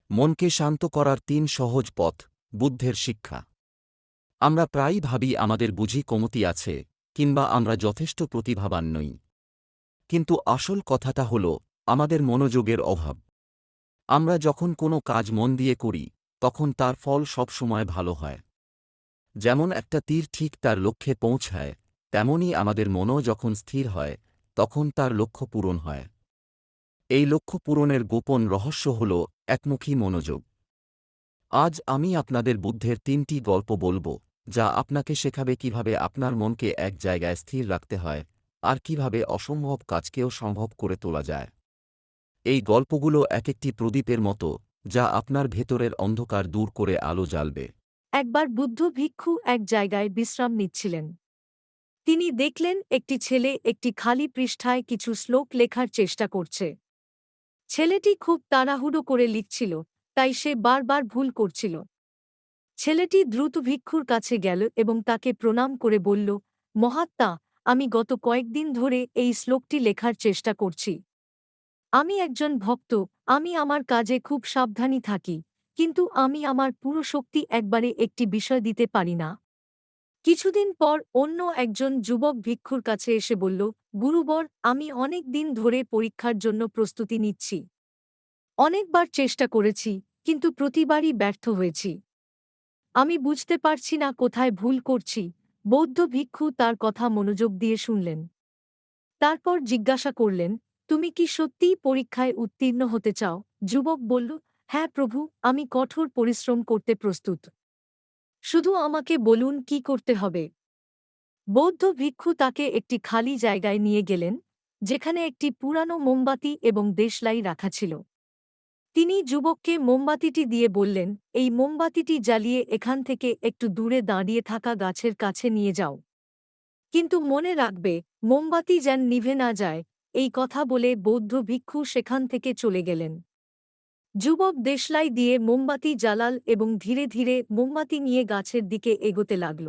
মনকে শান্ত করার ৩ সহজ পথ, বুদ্ধের শিক্ষা। আমরা প্রায়ই ভাবি আমাদের বুঝি কমতি আছে, কিংবা আমরা যথেষ্ট প্রতিভাবান নই। কিন্তু আসল কথাটা হল আমাদের মনোযোগের অভাব। আমরা যখন কোনো কাজ মন দিয়ে করি, তখন তার ফল সবসময় ভালো হয়। যেমন একটা তীর ঠিক তার লক্ষ্যে পৌঁছায়, তেমনি আমাদের মনও যখন স্থির হয়, তখন তার লক্ষ্য পূরণ হয়। এই লক্ষ্য পূরণের গোপন রহস্য হল একমুখী মনোযোগ। আজ আমি আপনাদের বুদ্ধের ৩টি গল্প বলবো, যা আপনাকে শেখাবে কিভাবে আপনার মনকে এক জায়গায় স্থির রাখতে হয়, আর কিভাবে অসম্ভব কাজকেও সম্ভব করে তোলা যায়। এই গল্পগুলো এক একটি প্রদীপের মতো, যা আপনার ভেতরের অন্ধকার দূর করে আলো জ্বালবে। একবার বুদ্ধ ভিক্ষু এক জায়গায় বিশ্রাম নিচ্ছিলেন। তিনি দেখলেন একটি ছেলে একটি খালি পৃষ্ঠায় কিছু শ্লোক লেখার চেষ্টা করছে। ছেলেটি খুব তাড়াহুড়ো করে লিখছিল, তাই সে বারবার ভুল করছিল। ছেলেটি দ্রুত ভিক্ষুর কাছে গেল এবং তাকে প্রণাম করে বলল, মহাত্মা, আমি গত কয়েকদিন ধরে এই শ্লোকটি লেখার চেষ্টা করছি। আমি একজন ভক্ত, আমি আমার কাজে খুব সাবধানী থাকি, কিন্তু আমি আমার পুরো শক্তি একবারে একটি বিষয় দিতে পারি না। কিছুদিন পর অন্য একজন যুবক ভিক্ষুর কাছে এসে বলল, গুরুবর, আমি অনেক দিন ধরে পরীক্ষার জন্য প্রস্তুতি নিচ্ছি। অনেকবার চেষ্টা করেছি, কিন্তু প্রতিবারই ব্যর্থ হয়েছি। আমি বুঝতে পারছি না কোথায় ভুল করছি। বৌদ্ধ ভিক্ষু তার কথা মনোযোগ দিয়ে শুনলেন। তারপর জিজ্ঞাসা করলেন, তুমি কি সত্যিই পরীক্ষায় উত্তীর্ণ হতে চাও? যুবক বলল, হ্যাঁ প্রভু, আমি কঠোর পরিশ্রম করতে প্রস্তুত। শুধু আমাকে বলুন কি করতে হবে। বৌদ্ধ ভিক্ষু তাকে একটি খালি জায়গায় নিয়ে গেলেন, যেখানে একটি পুরানো মোমবাতি এবং দেশলাই রাখা ছিল। তিনি যুবককে মোমবাতিটি দিয়ে বললেন, এই মোমবাতিটি জ্বালিয়ে এখান থেকে একটু দূরে দাঁড়িয়ে থাকা গাছের কাছে নিয়ে যাও। কিন্তু মনে রাখবে, মোমবাতি যেন নিভে না যায়। এই কথা বলে বৌদ্ধ ভিক্ষু সেখান থেকে চলে গেলেন। যুবক দেশলাই দিয়ে মোমবাতি জ্বালাল এবং ধীরে ধীরে মোমবাতি নিয়ে গাছের দিকে এগোতে লাগল।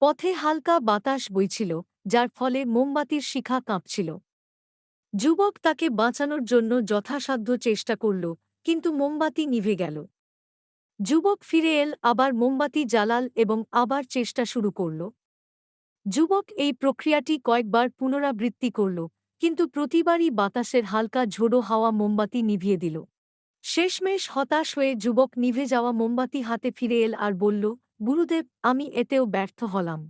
পথে হালকা বাতাস বইছিল, যার ফলে মোমবাতির শিখা কাঁপছিল। যুবক তাকে বাঁচানোর জন্য যথাসাধ্য চেষ্টা করল, কিন্তু মোমবাতি নিভে গেল। যুবক ফিরে এল, আবার মোমবাতি জ্বালাল এবং আবার চেষ্টা শুরু করল। যুবক এই প্রক্রিয়াটি কয়েকবার পুনরাবৃত্তি করল, কিন্তু প্রতিবারই বাতাসের হালকা ঝোড়ো হাওয়া মোমবাতি নিভিয়ে দিল। শেষমেশ হতাশ হয়ে যুবক নিভে যাওয়া মোমবাতি হাতে ফিরে এল আর বলল, গুরুদেব, আমি এতেও ব্যর্থ হলাম।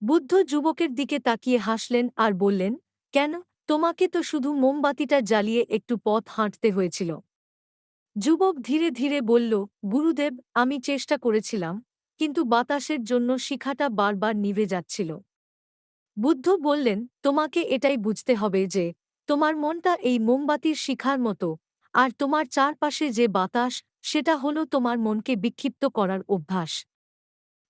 বুদ্ধ যুবকের দিকে তাকিয়ে হাসলেন আর বললেন, কেন? তোমাকে তো শুধু মোমবাতিটা জ্বালিয়ে একটু পথ হাঁটতে হয়েছিল। যুবক ধীরে ধীরে বলল, গুরুদেব, আমি চেষ্টা করেছিলাম, কিন্তু বাতাসের জন্য শিখাটা বারবার নিভে যাচ্ছিল। বুদ্ধ বললেন, তোমাকে এটাই বুঝতে হবে যে তোমার মনটা এই মোমবাতির শিখার মতো, আর তোমার চারপাশে যে বাতাস, সেটা হলো তোমার মনকে বিক্ষিপ্ত করার অভ্যাস।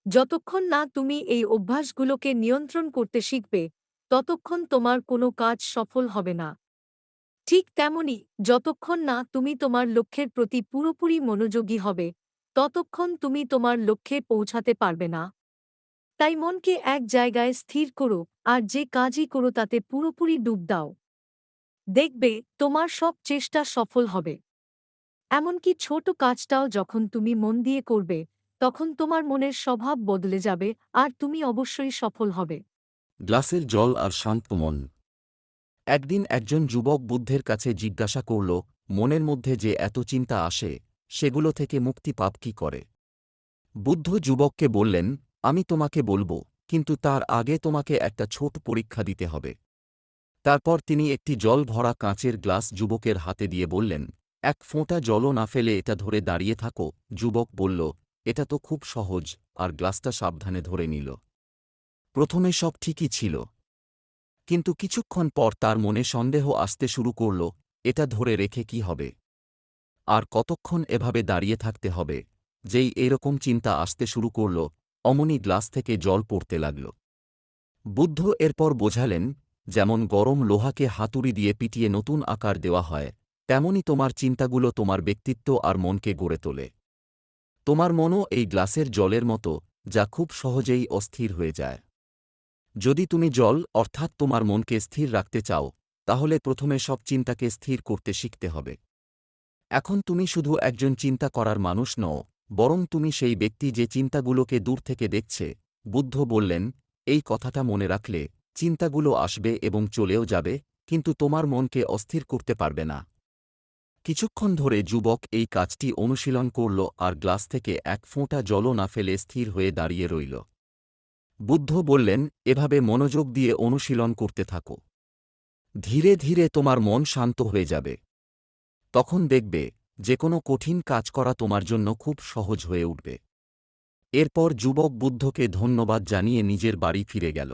যতক্ষণ না তুমি এই অভ্যাসগুলোকে নিয়ন্ত্রণ করতে শিখবে, ততক্ষণ তোমার কোনো কাজ সফল হবে না। ঠিক তেমনি, যতক্ষণ না তুমি তোমার লক্ষ্যের প্রতি পুরোপুরি মনোযোগী হবে, ততক্ষণ তুমি তোমার লক্ষ্যে পৌঁছাতে পারবে না। তাই মনকে এক জায়গায় স্থির করো, আর যে কাজই করো তাতে পুরোপুরি ডুব দাও। দেখবে, তোমার সব চেষ্টা সফল হবে। এমনকি ছোট কাজটাও যখন তুমি মন দিয়ে করবে, তখন তোমার মনের স্বভাব বদলে যাবে, আর তুমি অবশ্যই সফল হবে। গ্লাসের জল আর শান্ত মন। একদিন একজন যুবক বুদ্ধের কাছে জিজ্ঞাসা করল, মনের মধ্যে যে এত চিন্তা আসে, সেগুলো থেকে মুক্তি পাব কি করে? বুদ্ধ যুবককে বললেন, আমি তোমাকে বলবো, কিন্তু তার আগে তোমাকে একটা ছোট পরীক্ষা দিতে হবে। তারপর তিনি একটি জল ভরা কাঁচের গ্লাস যুবকের হাতে দিয়ে বললেন, এক ফোঁটা জলও না ফেলে এটা ধরে দাঁড়িয়ে থাকো। যুবক বলল, এটা তো খুব সহজ, আর গ্লাসটা সাবধানে ধরে নিল। প্রথমে সব ঠিকই ছিল, কিন্তু কিছুক্ষণ পর তার মনে সন্দেহ আসতে শুরু করল, এটা ধরে রেখে কি হবে? আর কতক্ষণ এভাবে দাঁড়িয়ে থাকতে হবে? যেই এরকম চিন্তা আসতে শুরু করল, অমনি গ্লাস থেকে জল পড়তে লাগল। বুদ্ধ এরপর বোঝালেন, যেমন গরম লোহাকে হাতুড়ি দিয়ে পিটিয়ে নতুন আকার দেওয়া হয়, তেমনি তোমার চিন্তাগুলো তোমার ব্যক্তিত্ব আর মনকে গড়ে তোলে। তোমার মনও এই গ্লাসের জলের মতো, যা খুব সহজেই অস্থির হয়ে যায়। যদি তুমি জল অর্থাৎ তোমার মনকে স্থির রাখতে চাও, তাহলে প্রথমে সব চিন্তাকে স্থির করতে শিখতে হবে। এখন তুমি শুধু একজন চিন্তা করার মানুষ নও, বরং তুমি সেই ব্যক্তি যে চিন্তাগুলোকে দূর থেকে দেখছে। বুদ্ধ বললেন, এই কথাটা মনে রাখলে চিন্তাগুলো আসবে এবং চলেও যাবে, কিন্তু তোমার মনকে অস্থির করতে পারবে না। কিছুক্ষণ ধরে যুবক এই কাজটি অনুশীলন করল আর গ্লাস থেকে এক ফোঁটা জলও না ফেলে স্থির হয়ে দাঁড়িয়ে রইল। বুদ্ধ বললেন, এভাবে মনোযোগ দিয়ে অনুশীলন করতে থাকো। ধীরে ধীরে তোমার মন শান্ত হয়ে যাবে। তখন দেখবে যে কোনো কঠিন কাজ করা তোমার জন্য খুব সহজ হয়ে উঠবে। এরপর যুবক বুদ্ধকে ধন্যবাদ জানিয়ে নিজের বাড়ি ফিরে গেল।